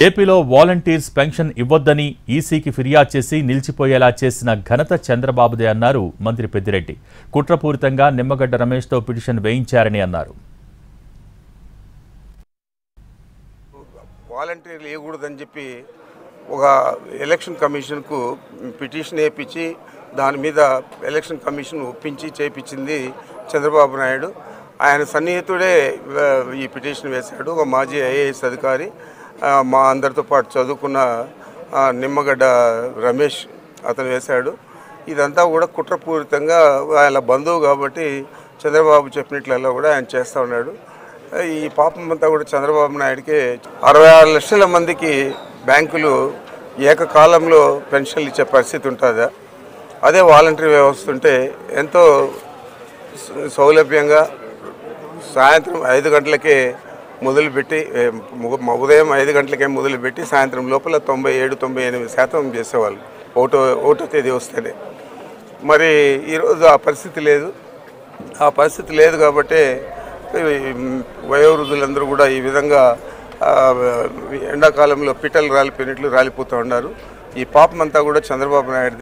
ఏపీలో volunteers pension ఇవ్వొద్దని ఈసీకి ఫిర్యాదు చేసి నిలిచిపోయేలా చేసిన ఘనత చంద్రబాబుదే అన్నారు మంత్రి పెద్దిరెడ్డి. కుట్రపూరితంగా నిమ్మగడ్డ రమేష్తో పిటిషన్ వేయించారని అన్నారు. వాలంటీర్లు ఇవ్వకూడదని చెప్పి ఒక ఎలక్షన్ కమిషన్కు పిటిషన్ వేయించి దాని మీద ఎలక్షన్ కమిషన్ ఒప్పించి చేయించింది చంద్రబాబు నాయుడు. ఆయన సన్నిహితుడే ఈ పిటిషన్ వేశాడు. ఒక మాజీ ఐఏఎస్ అధికారి, మా అందరితో పాటు చదువుకున్న నిమ్మగడ్డ రమేష్ అతను వేశాడు. ఇదంతా కూడా కుట్రపూరితంగా ఆయన బంధువు కాబట్టి చంద్రబాబు చెప్పినట్లలో కూడా ఆయన చేస్తూ ఉన్నాడు. ఈ పాపం అంతా కూడా చంద్రబాబు నాయుడికి 66 లక్షల మందికి బ్యాంకులు ఏకకాలంలో పెన్షన్లు ఇచ్చే పరిస్థితి ఉంటుందా? అదే వాలంటరీ వ్యవస్థ ఉంటే ఎంతో సౌలభ్యంగా సాయంత్రం 5 గంటలకే మొదలుపెట్టి ఉదయం 5 గంటలకే మొదలుపెట్టి సాయంత్రం లోపల 97-98% చేసేవాళ్ళు ఓటో తేదీ వస్తేనే. మరి ఈరోజు ఆ పరిస్థితి లేదు కాబట్టి వయోవృద్ధులందరూ కూడా ఈ విధంగా ఎండాకాలంలో పిట్టలు రాలిపోయినట్లు రాలిపోతూ ఉన్నారు. ఈ పాపం అంతా కూడా చంద్రబాబు నాయుడు